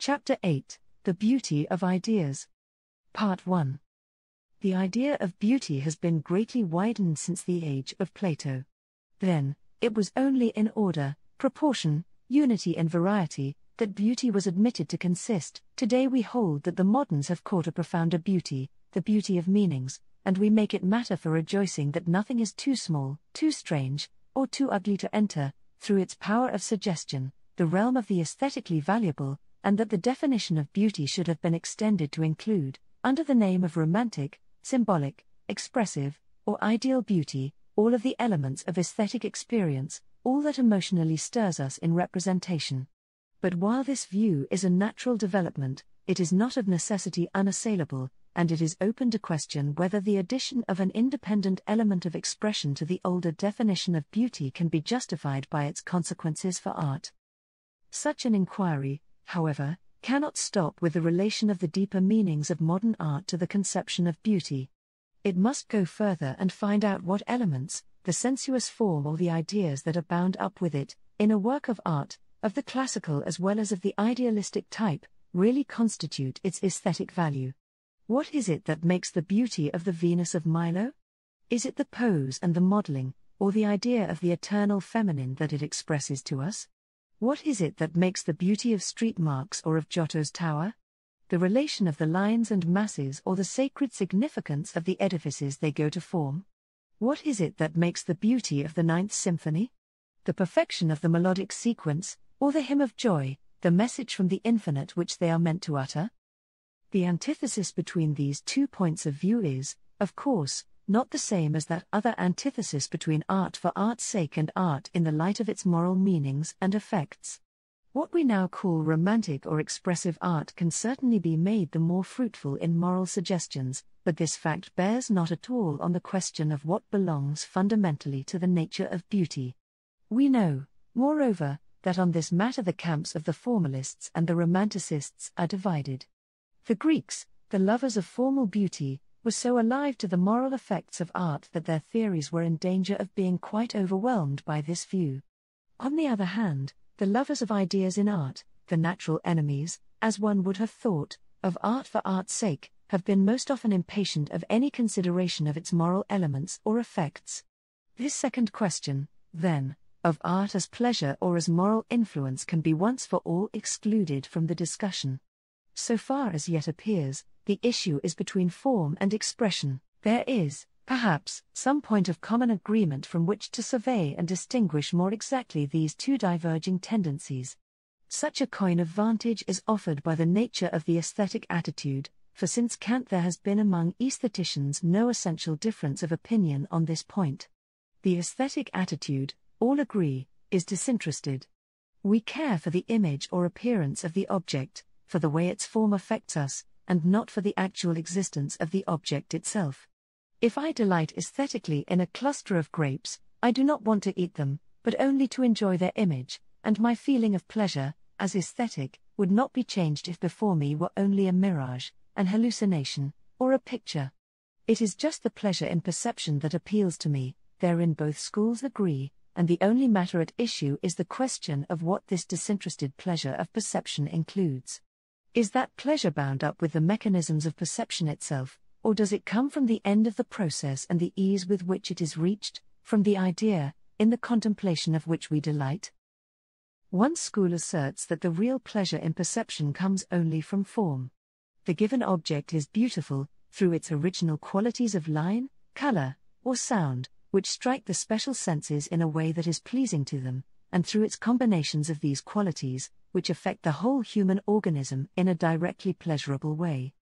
Chapter 8, The Beauty of Ideas. Part 1. The idea of beauty has been greatly widened since the age of Plato. Then, it was only in order, proportion, unity and variety, that beauty was admitted to consist. Today we hold that the moderns have caught a profounder beauty, the beauty of meanings, and we make it matter for rejoicing that nothing is too small, too strange, or too ugly to enter, through its power of suggestion, the realm of the aesthetically valuable, and that the definition of beauty should have been extended to include, under the name of romantic, symbolic, expressive, or ideal beauty, all of the elements of aesthetic experience, all that emotionally stirs us in representation. But while this view is a natural development, it is not of necessity unassailable, and it is open to question whether the addition of an independent element of expression to the older definition of beauty can be justified by its consequences for art. Such an inquiry, however, cannot stop with the relation of the deeper meanings of modern art to the conception of beauty. It must go further and find out what elements, the sensuous form or the ideas that are bound up with it, in a work of art, of the classical as well as of the idealistic type, really constitute its aesthetic value. What is it that makes the beauty of the Venus of Milo? Is it the pose and the modeling, or the idea of the eternal feminine that it expresses to us? What is it that makes the beauty of street marks or of Giotto's tower? The relation of the lines and masses or the sacred significance of the edifices they go to form? What is it that makes the beauty of the Ninth Symphony? The perfection of the melodic sequence, or the hymn of joy, the message from the infinite which they are meant to utter? The antithesis between these two points of view is, of course, not the same as that other antithesis between art for art's sake and art in the light of its moral meanings and effects. What we now call romantic or expressive art can certainly be made the more fruitful in moral suggestions, but this fact bears not at all on the question of what belongs fundamentally to the nature of beauty. We know, moreover, that on this matter the camps of the formalists and the romanticists are divided. The Greeks, the lovers of formal beauty, were so alive to the moral effects of art that their theories were in danger of being quite overwhelmed by this view. On the other hand, the lovers of ideas in art, the natural enemies, as one would have thought, of art for art's sake, have been most often impatient of any consideration of its moral elements or effects. This second question, then, of art as pleasure or as moral influence can be once for all excluded from the discussion. So far as yet appears, the issue is between form and expression. There is, perhaps, some point of common agreement from which to survey and distinguish more exactly these two diverging tendencies. Such a coign of vantage is offered by the nature of the aesthetic attitude, for since Kant there has been among aestheticians no essential difference of opinion on this point. The aesthetic attitude, all agree, is disinterested. We care for the image or appearance of the object, for the way its form affects us, and not for the actual existence of the object itself. If I delight aesthetically in a cluster of grapes, I do not want to eat them, but only to enjoy their image, and my feeling of pleasure, as aesthetic, would not be changed if before me were only a mirage, an hallucination, or a picture. It is just the pleasure in perception that appeals to me, therein both schools agree, and the only matter at issue is the question of what this disinterested pleasure of perception includes. Is that pleasure bound up with the mechanisms of perception itself, or does it come from the end of the process and the ease with which it is reached, from the idea, in the contemplation of which we delight? One school asserts that the real pleasure in perception comes only from form. The given object is beautiful, through its original qualities of line, color, or sound, which strike the special senses in a way that is pleasing to them, and through its combinations of these qualities, which affect the whole human organism in a directly pleasurable way.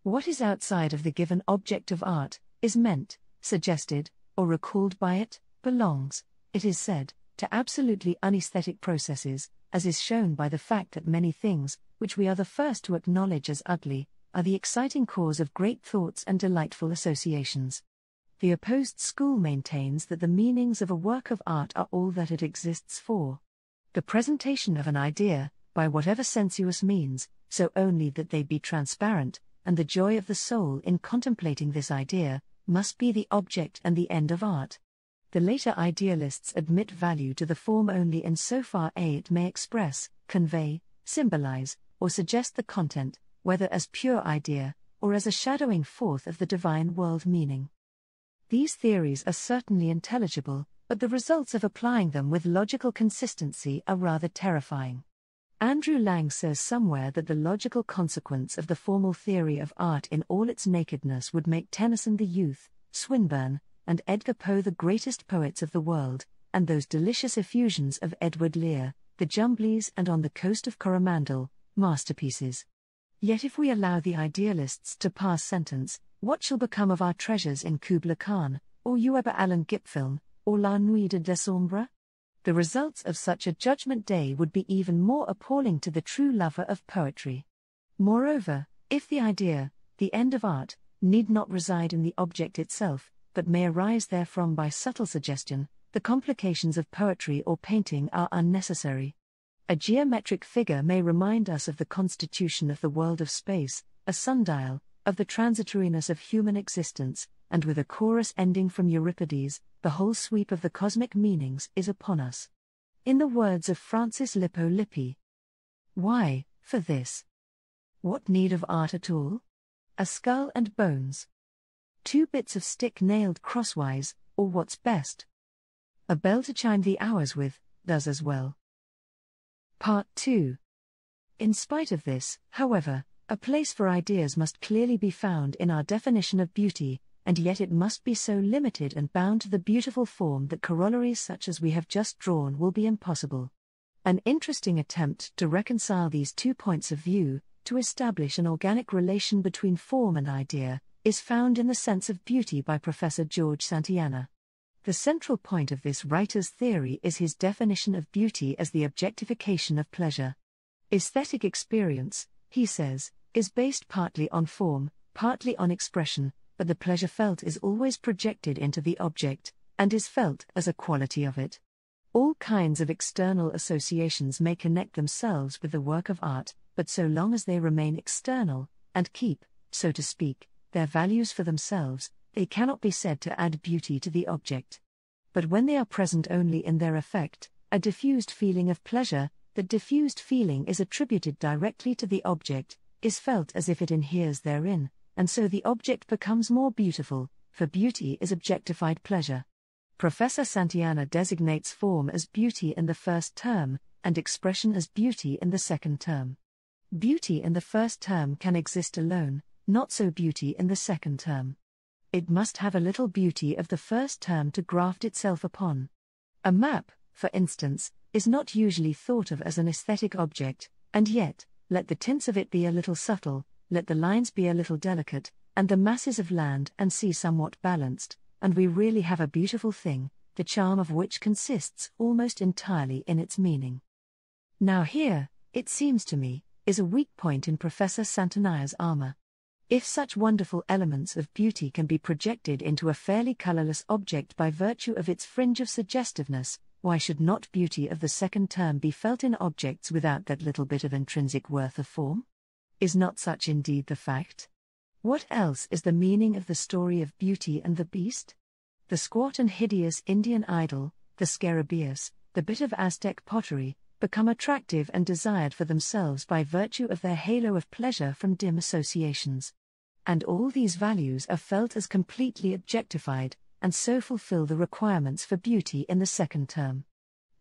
What is outside of the given object of art, is meant, suggested, or recalled by it, belongs, it is said, to absolutely unaesthetic processes, as is shown by the fact that many things, which we are the first to acknowledge as ugly, are the exciting cause of great thoughts and delightful associations. The opposed school maintains that the meanings of a work of art are all that it exists for. The presentation of an idea, by whatever sensuous means, so only that they be transparent, and the joy of the soul in contemplating this idea, must be the object and the end of art. The later idealists admit value to the form only in so far as it may express, convey, symbolize, or suggest the content, whether as pure idea, or as a shadowing forth of the divine world meaning. These theories are certainly intelligible, but the results of applying them with logical consistency are rather terrifying. Andrew Lang says somewhere that the logical consequence of the formal theory of art in all its nakedness would make Tennyson the youth, Swinburne, and Edgar Poe the greatest poets of the world, and those delicious effusions of Edward Lear, the Jumblies and On the Coast of Coromandel, masterpieces. Yet if we allow the idealists to pass sentence, what shall become of our treasures in Kubla Khan, or Uweber Allen Gipfilm, or La Nuit de Décembre? The results of such a judgment day would be even more appalling to the true lover of poetry. Moreover, if the idea, the end of art, need not reside in the object itself, but may arise therefrom by subtle suggestion, the complications of poetry or painting are unnecessary. A geometric figure may remind us of the constitution of the world of space, a sundial, of the transitoriness of human existence, and with a chorus ending from Euripides, the whole sweep of the cosmic meanings is upon us. In the words of Francis Lippo Lippi, why, for this? What need of art at all? A skull and bones. 2 bits of stick nailed crosswise, or what's best? A bell to chime the hours with, does as well. Part 2. In spite of this, however, a place for ideas must clearly be found in our definition of beauty, and yet it must be so limited and bound to the beautiful form that corollaries such as we have just drawn will be impossible. An interesting attempt to reconcile these 2 points of view, to establish an organic relation between form and idea, is found in The Sense of Beauty by Professor George Santayana. The central point of this writer's theory is his definition of beauty as the objectification of pleasure. Aesthetic experience, he says, is based partly on form, partly on expression, but the pleasure felt is always projected into the object, and is felt as a quality of it. All kinds of external associations may connect themselves with the work of art, but so long as they remain external, and keep, so to speak, their values for themselves, they cannot be said to add beauty to the object. But when they are present only in their effect, a diffused feeling of pleasure, that diffused feeling is attributed directly to the object, is felt as if it inheres therein, and so the object becomes more beautiful, for beauty is objectified pleasure. Professor Santayana designates form as beauty in the first term, and expression as beauty in the second term. Beauty in the first term can exist alone, not so beauty in the second term. It must have a little beauty of the first term to graft itself upon. A map, for instance, is not usually thought of as an aesthetic object, and yet, let the tints of it be a little subtle, let the lines be a little delicate, and the masses of land and sea somewhat balanced, and we really have a beautiful thing, the charm of which consists almost entirely in its meaning. Now here, it seems to me, is a weak point in Professor Santayana's armor. If such wonderful elements of beauty can be projected into a fairly colorless object by virtue of its fringe of suggestiveness, why should not beauty of the second term be felt in objects without that little bit of intrinsic worth of form? Is not such indeed the fact? What else is the meaning of the story of Beauty and the Beast? The squat and hideous Indian idol, the scarabaeus, the bit of Aztec pottery, become attractive and desired for themselves by virtue of their halo of pleasure from dim associations. And all these values are felt as completely objectified, and so fulfill the requirements for beauty in the second term.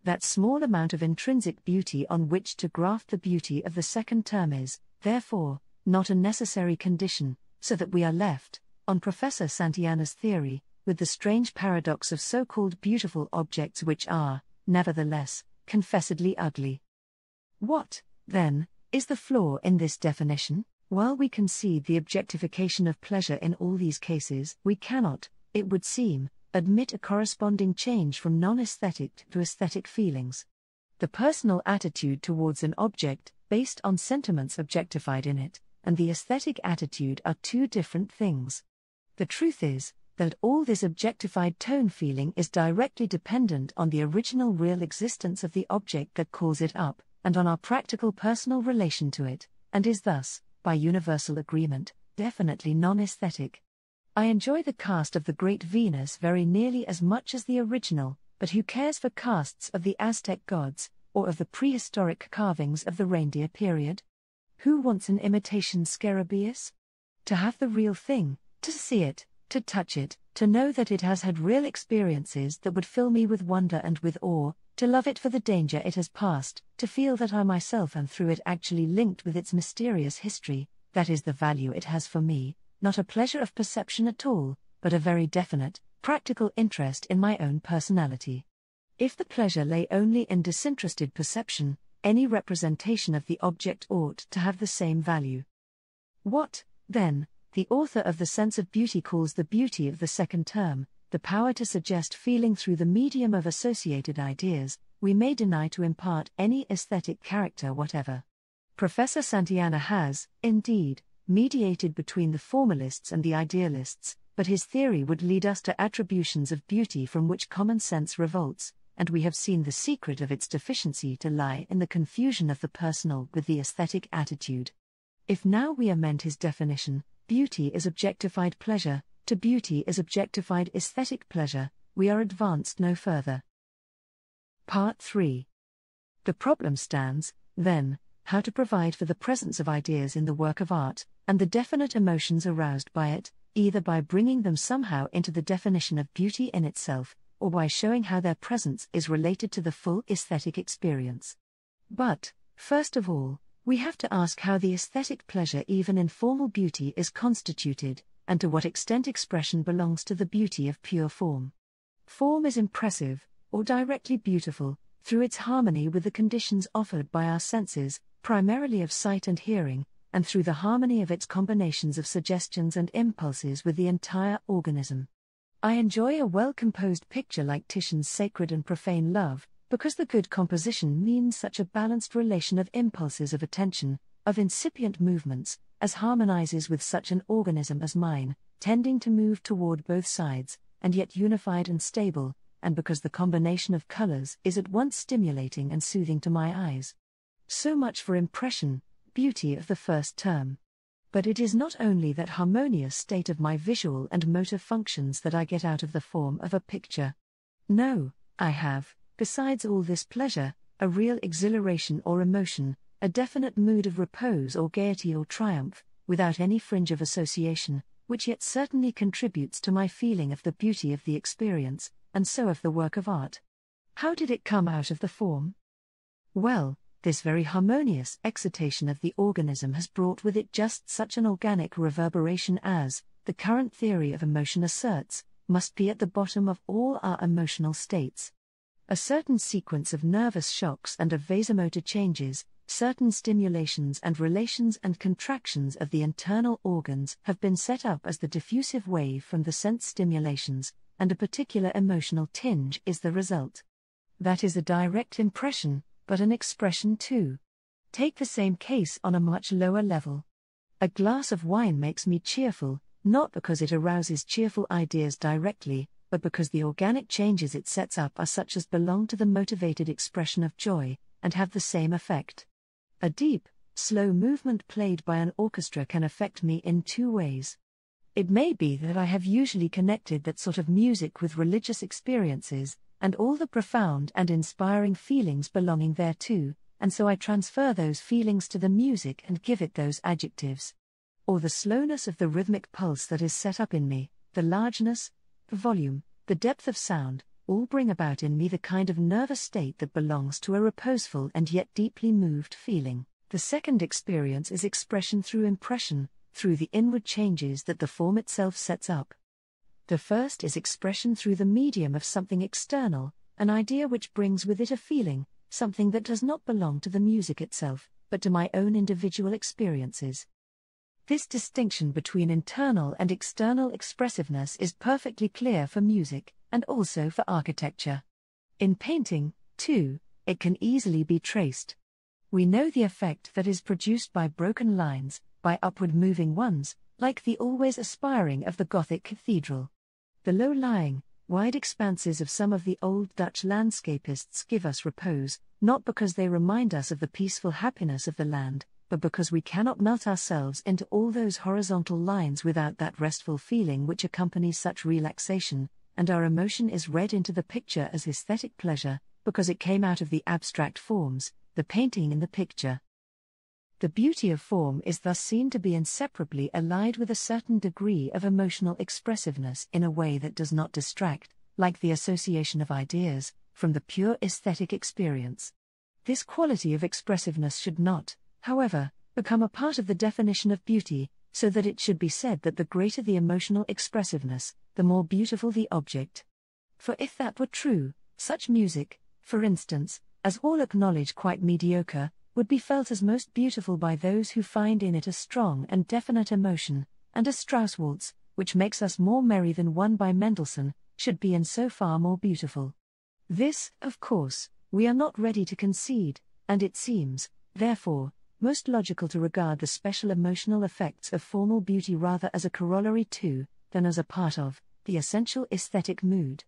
That small amount of intrinsic beauty on which to graft the beauty of the second term is, therefore, not a necessary condition, so that we are left, on Professor Santayana's theory, with the strange paradox of so-called beautiful objects which are, nevertheless, confessedly ugly. What, then, is the flaw in this definition? While we concede the objectification of pleasure in all these cases, we cannot, it would seem, admit a corresponding change from non-aesthetic to aesthetic feelings. The personal attitude towards an object, based on sentiments objectified in it, and the aesthetic attitude are 2 different things. The truth is, that all this objectified tone feeling is directly dependent on the original real existence of the object that calls it up, and on our practical personal relation to it, and is thus, by universal agreement, definitely non-aesthetic. I enjoy the cast of the Great Venus very nearly as much as the original, but who cares for casts of the Aztec gods, or of the prehistoric carvings of the reindeer period? Who wants an imitation scarabaeus? To have the real thing, to see it, to touch it, to know that it has had real experiences that would fill me with wonder and with awe, to love it for the danger it has passed, to feel that I myself am through it actually linked with its mysterious history, that is the value it has for me, not a pleasure of perception at all, but a very definite, practical interest in my own personality. If the pleasure lay only in disinterested perception, any representation of the object ought to have the same value. What, then, the author of The Sense of Beauty calls the beauty of the second term, the power to suggest feeling through the medium of associated ideas, we may deny to impart any aesthetic character whatever. Professor Santayana has, indeed, mediated between the formalists and the idealists, but his theory would lead us to attributions of beauty from which common sense revolts, and we have seen the secret of its deficiency to lie in the confusion of the personal with the aesthetic attitude. If now we amend his definition, beauty is objectified pleasure, to beauty is objectified aesthetic pleasure, we are advanced no further. Part 3. The problem stands, then, how to provide for the presence of ideas in the work of art, and the definite emotions aroused by it, either by bringing them somehow into the definition of beauty in itself, or by showing how their presence is related to the full aesthetic experience. But, first of all, we have to ask how the aesthetic pleasure even in formal beauty is constituted, and to what extent expression belongs to the beauty of pure form. Form is impressive, or directly beautiful, through its harmony with the conditions offered by our senses, primarily of sight and hearing, and through the harmony of its combinations of suggestions and impulses with the entire organism. I enjoy a well-composed picture like Titian's Sacred and Profane Love, because the good composition means such a balanced relation of impulses of attention, of incipient movements, as harmonizes with such an organism as mine, tending to move toward both sides, and yet unified and stable, and because the combination of colors is at once stimulating and soothing to my eyes. So much for impression, beauty of the first term. But it is not only that harmonious state of my visual and motor functions that I get out of the form of a picture. No, I have, besides all this pleasure, a real exhilaration or emotion, a definite mood of repose or gaiety or triumph, without any fringe of association, which yet certainly contributes to my feeling of the beauty of the experience, and so of the work of art. How did it come out of the form? Well, this very harmonious excitation of the organism has brought with it just such an organic reverberation as, the current theory of emotion asserts, must be at the bottom of all our emotional states. A certain sequence of nervous shocks and of vasomotor changes, certain stimulations and relations and contractions of the internal organs have been set up as the diffusive wave from the sense stimulations, and a particular emotional tinge is the result. That is a direct impression, but an expression too. Take the same case on a much lower level. A glass of wine makes me cheerful, not because it arouses cheerful ideas directly, but because the organic changes it sets up are such as belong to the motivated expression of joy, and have the same effect. A deep, slow movement played by an orchestra can affect me in two ways. It may be that I have usually connected that sort of music with religious experiences, and all the profound and inspiring feelings belonging thereto, and so I transfer those feelings to the music and give it those adjectives. Or the slowness of the rhythmic pulse that is set up in me, the largeness, the volume, the depth of sound, all bring about in me the kind of nervous state that belongs to a reposeful and yet deeply moved feeling. The second experience is expression through impression, through the inward changes that the form itself sets up. The first is expression through the medium of something external, an idea which brings with it a feeling, something that does not belong to the music itself, but to my own individual experiences. This distinction between internal and external expressiveness is perfectly clear for music, and also for architecture. In painting, too, it can easily be traced. We know the effect that is produced by broken lines, by upward moving ones, like the always aspiring of the Gothic cathedral. The low-lying, wide expanses of some of the old Dutch landscapists give us repose, not because they remind us of the peaceful happiness of the land, but because we cannot melt ourselves into all those horizontal lines without that restful feeling which accompanies such relaxation, and our emotion is read into the picture as aesthetic pleasure, because it came out of the abstract forms, the painting in the picture. The beauty of form is thus seen to be inseparably allied with a certain degree of emotional expressiveness in a way that does not distract, like the association of ideas, from the pure aesthetic experience. This quality of expressiveness should not, however, become a part of the definition of beauty, so that it should be said that the greater the emotional expressiveness, the more beautiful the object. For if that were true, such music, for instance, as all acknowledge quite mediocre, would be felt as most beautiful by those who find in it a strong and definite emotion, and a Strauss waltz, which makes us more merry than one by Mendelssohn, should be in so far more beautiful. This, of course, we are not ready to concede, and it seems, therefore, most logical to regard the special emotional effects of formal beauty rather as a corollary to, than as a part of, the essential aesthetic mood.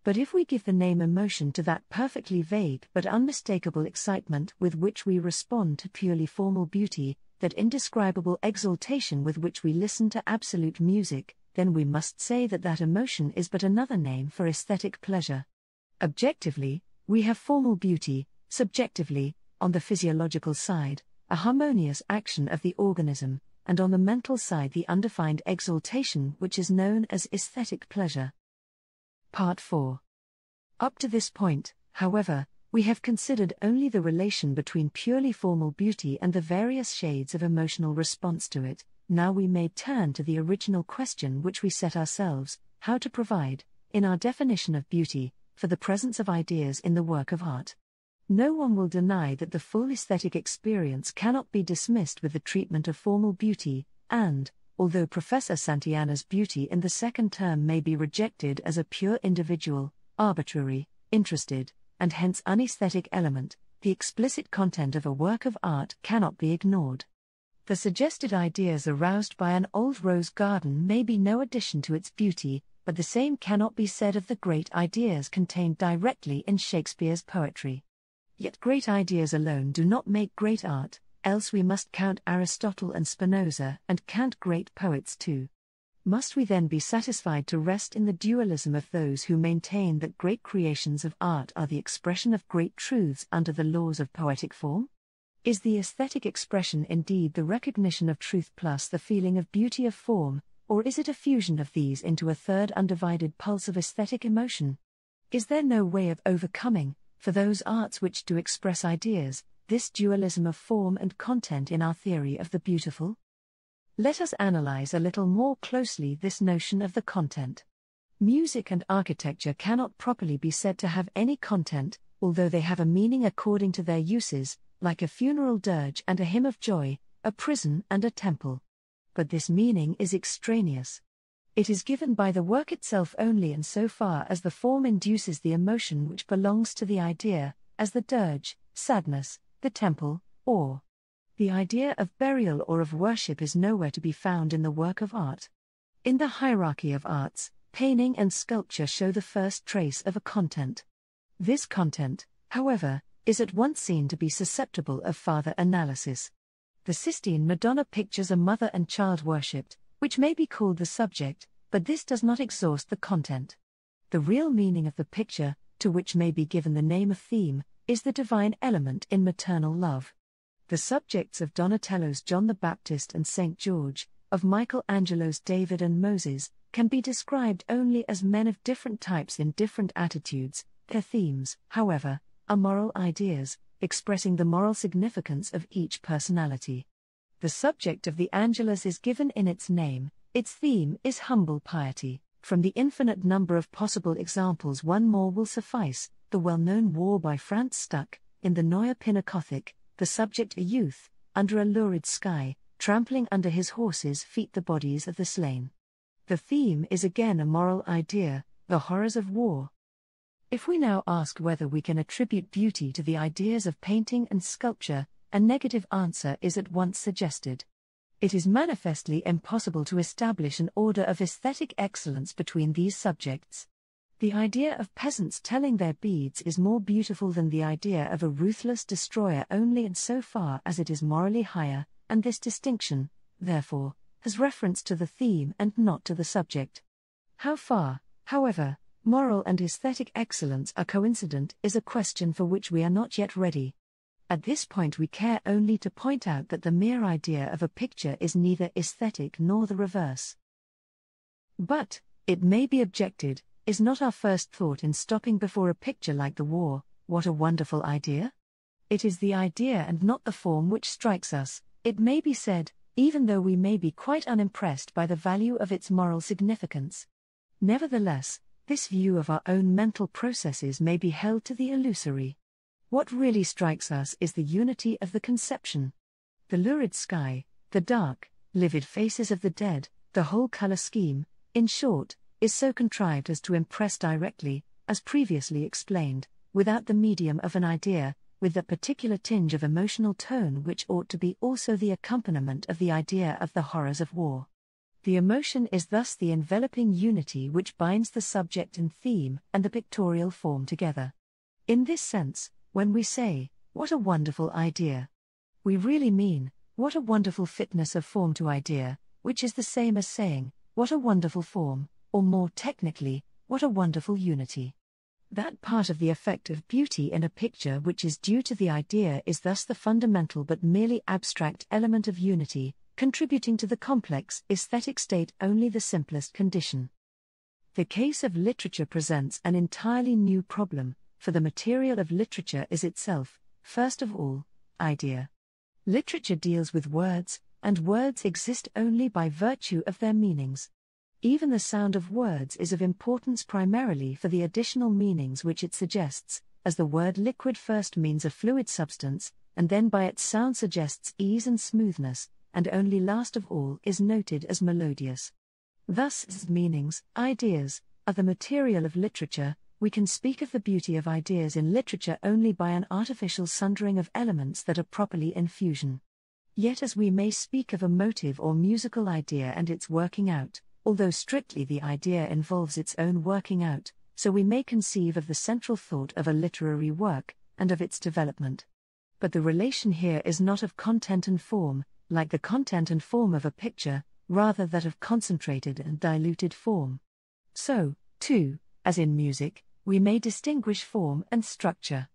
But if we give the name emotion to that perfectly vague but unmistakable excitement with which we respond to purely formal beauty, that indescribable exaltation with which we listen to absolute music, then we must say that that emotion is but another name for aesthetic pleasure. Objectively, we have formal beauty; subjectively, on the physiological side, a harmonious action of the organism, and on the mental side the undefined exaltation which is known as aesthetic pleasure. Part 4. Up to this point, however, we have considered only the relation between purely formal beauty and the various shades of emotional response to it. Now we may turn to the original question which we set ourselves: how to provide, in our definition of beauty, for the presence of ideas in the work of art. No one will deny that the full aesthetic experience cannot be dismissed with the treatment of formal beauty, and, although Professor Santayana's beauty in the second term may be rejected as a pure individual, arbitrary, interested, and hence unaesthetic element, the explicit content of a work of art cannot be ignored. The suggested ideas aroused by an old rose garden may be no addition to its beauty, but the same cannot be said of the great ideas contained directly in Shakespeare's poetry. Yet great ideas alone do not make great art, else we must count Aristotle and Spinoza and Kant great poets too. Must we then be satisfied to rest in the dualism of those who maintain that great creations of art are the expression of great truths under the laws of poetic form? Is the aesthetic expression indeed the recognition of truth plus the feeling of beauty of form, or is it a fusion of these into a third undivided pulse of aesthetic emotion? Is there no way of overcoming, for those arts which do express ideas, this dualism of form and content in our theory of the beautiful? Let us analyze a little more closely this notion of the content. Music and architecture cannot properly be said to have any content, although they have a meaning according to their uses, like a funeral dirge and a hymn of joy, a prison and a temple. But this meaning is extraneous. It is given by the work itself only in so far as the form induces the emotion which belongs to the idea, as the dirge, sadness, the temple, awe. The idea of burial or of worship is nowhere to be found in the work of art. In the hierarchy of arts, painting and sculpture show the first trace of a content. This content, however, is at once seen to be susceptible of farther analysis. The Sistine Madonna pictures a mother and child worshipped, which may be called the subject, but this does not exhaust the content. The real meaning of the picture, to which may be given the name of theme, is the divine element in maternal love. The subjects of Donatello's John the Baptist and St. George, of Michelangelo's David and Moses, can be described only as men of different types in different attitudes. Their themes, however, are moral ideas, expressing the moral significance of each personality. The subject of the Angelus is given in its name, its theme is humble piety. From the infinite number of possible examples, one more will suffice: the well-known war by Franz Stuck, in the Neue Pinakothic, the subject a youth, under a lurid sky, trampling under his horse's feet the bodies of the slain. The theme is again a moral idea, the horrors of war. If we now ask whether we can attribute beauty to the ideas of painting and sculpture, a negative answer is at once suggested. It is manifestly impossible to establish an order of aesthetic excellence between these subjects. The idea of peasants telling their beads is more beautiful than the idea of a ruthless destroyer only in so far as it is morally higher, and this distinction, therefore, has reference to the theme and not to the subject. How far, however, moral and aesthetic excellence are coincident is a question for which we are not yet ready. At this point we care only to point out that the mere idea of a picture is neither aesthetic nor the reverse. But, it may be objected, is not our first thought in stopping before a picture like the war, "What a wonderful idea"? It is the idea and not the form which strikes us, it may be said, even though we may be quite unimpressed by the value of its moral significance. Nevertheless, this view of our own mental processes may be held to the illusory. What really strikes us is the unity of the conception. The lurid sky, the dark, livid faces of the dead, the whole color scheme, in short, is so contrived as to impress directly, as previously explained, without the medium of an idea, with that particular tinge of emotional tone which ought to be also the accompaniment of the idea of the horrors of war. The emotion is thus the enveloping unity which binds the subject and theme and the pictorial form together. In this sense, when we say, "What a wonderful idea," we really mean, what a wonderful fitness of form to idea, which is the same as saying, "What a wonderful form," or more technically, "What a wonderful unity." That part of the effect of beauty in a picture which is due to the idea is thus the fundamental but merely abstract element of unity, contributing to the complex aesthetic state only the simplest condition. The case of literature presents an entirely new problem, for the material of literature is itself, first of all, idea. Literature deals with words, and words exist only by virtue of their meanings. Even the sound of words is of importance primarily for the additional meanings which it suggests, as the word liquid first means a fluid substance, and then by its sound suggests ease and smoothness, and only last of all is noted as melodious. Thus, as meanings, ideas, are the material of literature. We can speak of the beauty of ideas in literature only by an artificial sundering of elements that are properly in fusion. Yet as we may speak of a motive or musical idea and its working out, although strictly the idea involves its own working out, so we may conceive of the central thought of a literary work, and of its development. But the relation here is not of content and form, like the content and form of a picture, rather that of concentrated and diluted form. So, too, as in music, we may distinguish form and structure.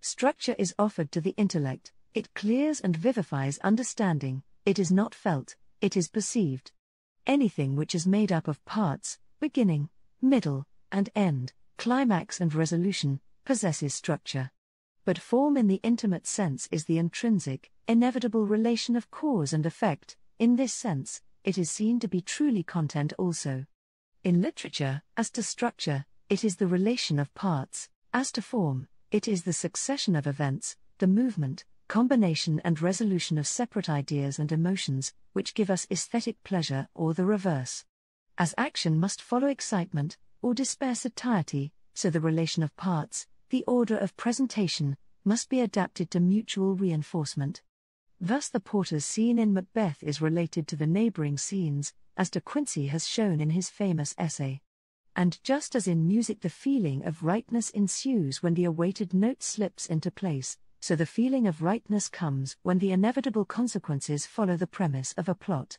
Structure is offered to the intellect, it clears and vivifies understanding, it is not felt, it is perceived. Anything which is made up of parts, beginning, middle, and end, climax and resolution, possesses structure. But form in the intimate sense is the intrinsic, inevitable relation of cause and effect. In this sense, it is seen to be truly content also. In literature, as to structure, it is the relation of parts, as to form, it is the succession of events, the movement, combination and resolution of separate ideas and emotions, which give us aesthetic pleasure or the reverse. As action must follow excitement, or despair satiety, so the relation of parts, the order of presentation, must be adapted to mutual reinforcement. Thus the porter's scene in Macbeth is related to the neighboring scenes, as De Quincey has shown in his famous essay. And just as in music the feeling of rightness ensues when the awaited note slips into place, so the feeling of rightness comes when the inevitable consequences follow the premise of a plot.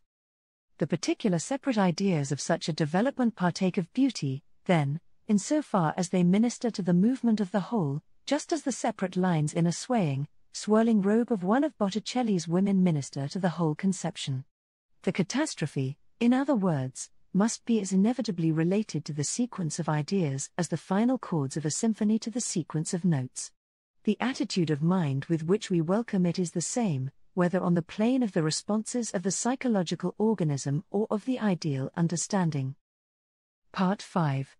The particular separate ideas of such a development partake of beauty, then, insofar as they minister to the movement of the whole, just as the separate lines in a swirling robe of one of Botticelli's women minister to the whole conception. The catastrophe, in other words, must be as inevitably related to the sequence of ideas as the final chords of a symphony to the sequence of notes. The attitude of mind with which we welcome it is the same, whether on the plane of the responses of the psychological organism or of the ideal understanding. Part 5.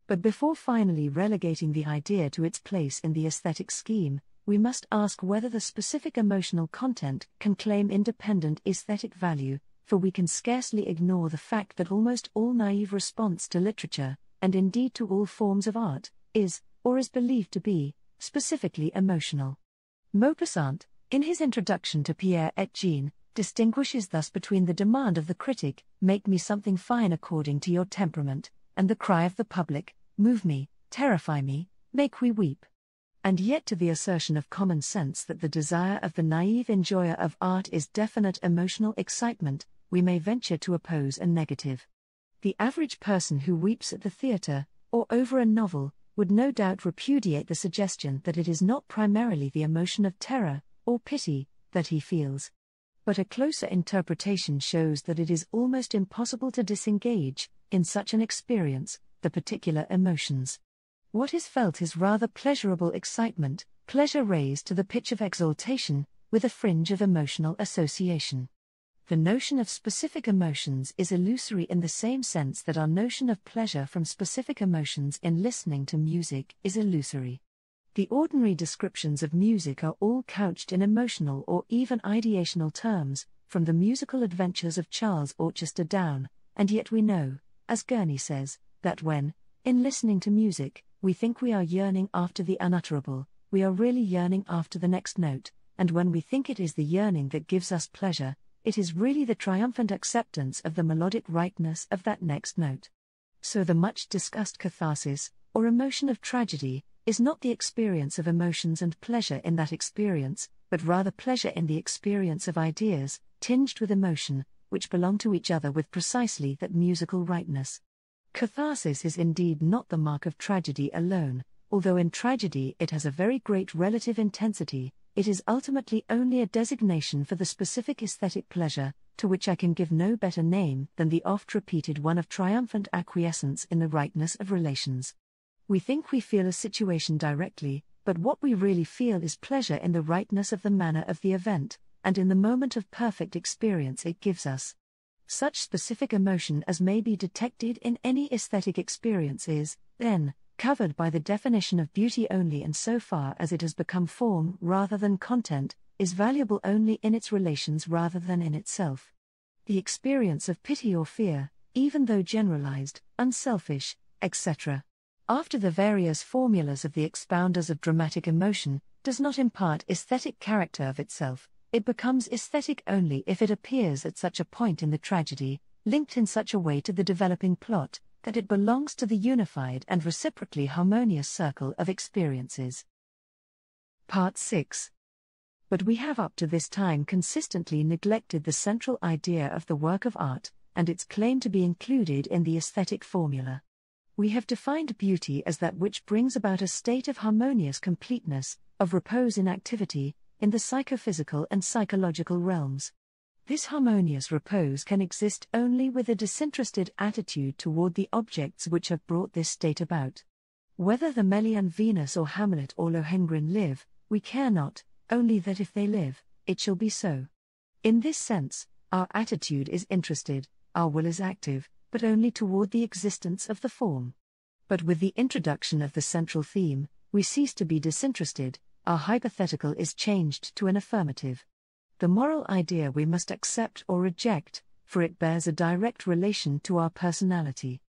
But before finally relegating the idea to its place in the aesthetic scheme, we must ask whether the specific emotional content can claim independent aesthetic value, for we can scarcely ignore the fact that almost all naive response to literature, and indeed to all forms of art, is, or is believed to be, specifically emotional. Maupassant, in his introduction to Pierre et Jean, distinguishes thus between the demand of the critic, "Make me something fine according to your temperament," and the cry of the public, "Move me, terrify me, make we weep." And yet to the assertion of common sense that the desire of the naive enjoyer of art is definite emotional excitement, we may venture to oppose a negative. The average person who weeps at the theatre, or over a novel, would no doubt repudiate the suggestion that it is not primarily the emotion of terror, or pity, that he feels. But a closer interpretation shows that it is almost impossible to disengage, in such an experience, the particular emotions. What is felt is rather pleasurable excitement, pleasure raised to the pitch of exaltation, with a fringe of emotional association. The notion of specific emotions is illusory in the same sense that our notion of pleasure from specific emotions in listening to music is illusory. The ordinary descriptions of music are all couched in emotional or even ideational terms, from the musical adventures of Charles Auchester down, and yet we know, as Gurney says, that when, in listening to music, we think we are yearning after the unutterable, we are really yearning after the next note, and when we think it is the yearning that gives us pleasure, it is really the triumphant acceptance of the melodic rightness of that next note. So the much-discussed catharsis, or emotion of tragedy, is not the experience of emotions and pleasure in that experience, but rather pleasure in the experience of ideas, tinged with emotion, which belong to each other with precisely that musical rightness. Catharsis is indeed not the mark of tragedy alone, although in tragedy it has a very great relative intensity. It is ultimately only a designation for the specific aesthetic pleasure, to which I can give no better name than the oft-repeated one of triumphant acquiescence in the rightness of relations. We think we feel a situation directly, but what we really feel is pleasure in the rightness of the manner of the event, and in the moment of perfect experience it gives us. Such specific emotion as may be detected in any aesthetic experience is, then, covered by the definition of beauty only in so far as it has become form rather than content, is valuable only in its relations rather than in itself. The experience of pity or fear, even though generalized, unselfish, etc., after the various formulas of the expounders of dramatic emotion, does not impart aesthetic character of itself. It becomes aesthetic only if it appears at such a point in the tragedy, linked in such a way to the developing plot, that it belongs to the unified and reciprocally harmonious circle of experiences. Part 6. But we have up to this time consistently neglected the central idea of the work of art, and its claim to be included in the aesthetic formula. We have defined beauty as that which brings about a state of harmonious completeness, of repose in activity, in the psychophysical and psychological realms. This harmonious repose can exist only with a disinterested attitude toward the objects which have brought this state about. Whether the Melian Venus or Hamlet or Lohengrin live, we care not, only that if they live, it shall be so. In this sense, our attitude is interested, our will is active, but only toward the existence of the form. But with the introduction of the central theme, we cease to be disinterested, our hypothetical is changed to an affirmative. The moral idea we must accept or reject, for it bears a direct relation to our personality.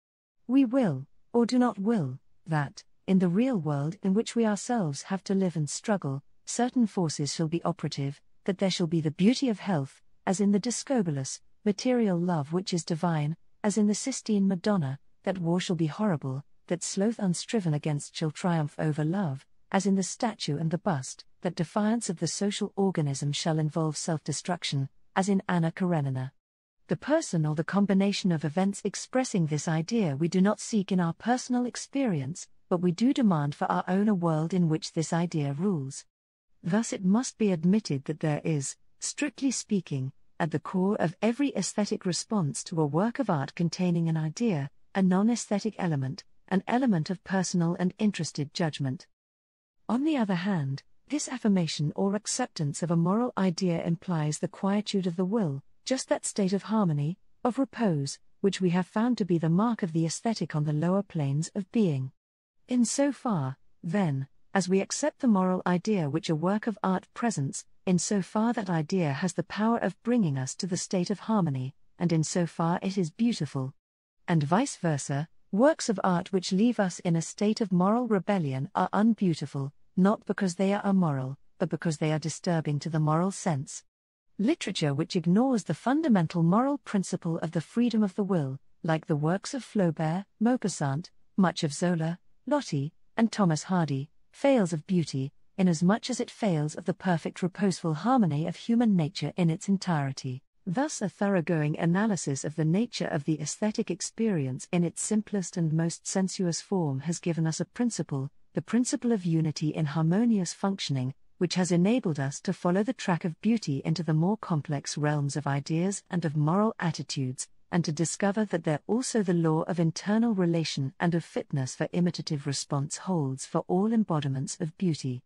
We will, or do not will, that, in the real world in which we ourselves have to live and struggle, certain forces shall be operative, that there shall be the beauty of health, as in the Discobolus, material love which is divine, as in the Sistine Madonna, that war shall be horrible, that sloth unstriven against shall triumph over love, as in the statue and the bust, that defiance of the social organism shall involve self-destruction, as in Anna Karenina. The person or the combination of events expressing this idea we do not seek in our personal experience, but we do demand for our own a world in which this idea rules. Thus it must be admitted that there is, strictly speaking, at the core of every aesthetic response to a work of art containing an idea, a non-aesthetic element, an element of personal and interested judgment. On the other hand, this affirmation or acceptance of a moral idea implies the quietude of the will, just that state of harmony, of repose, which we have found to be the mark of the aesthetic on the lower planes of being. In so far, then, as we accept the moral idea which a work of art presents, in so far that idea has the power of bringing us to the state of harmony, and in so far it is beautiful. And vice versa, works of art which leave us in a state of moral rebellion are unbeautiful, not because they are immoral, but because they are disturbing to the moral sense. Literature which ignores the fundamental moral principle of the freedom of the will, like the works of Flaubert, Maupassant, much of Zola, Loti, and Thomas Hardy, fails of beauty, inasmuch as it fails of the perfect reposeful harmony of human nature in its entirety. Thus, a thoroughgoing analysis of the nature of the aesthetic experience in its simplest and most sensuous form has given us a principle, the principle of unity in harmonious functioning, which has enabled us to follow the track of beauty into the more complex realms of ideas and of moral attitudes, and to discover that there also the law of internal relation and of fitness for imitative response holds for all embodiments of beauty.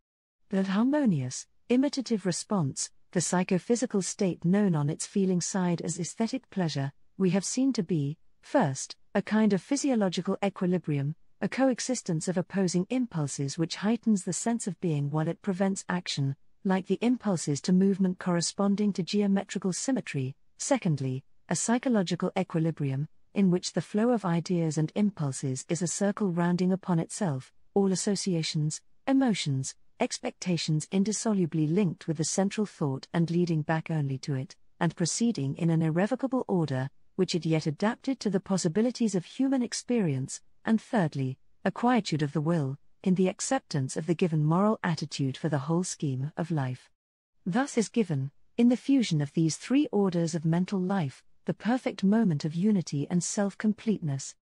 That harmonious, imitative response, the psychophysical state known on its feeling side as aesthetic pleasure, we have seen to be, first, a kind of physiological equilibrium, a coexistence of opposing impulses which heightens the sense of being while it prevents action, like the impulses to movement corresponding to geometrical symmetry. Secondly, a psychological equilibrium, in which the flow of ideas and impulses is a circle rounding upon itself, all associations, emotions, expectations indissolubly linked with the central thought and leading back only to it, and proceeding in an irrevocable order, which it yet adapted to the possibilities of human experience, and thirdly, a quietude of the will, in the acceptance of the given moral attitude for the whole scheme of life. Thus is given, in the fusion of these three orders of mental life, the perfect moment of unity and self-completeness.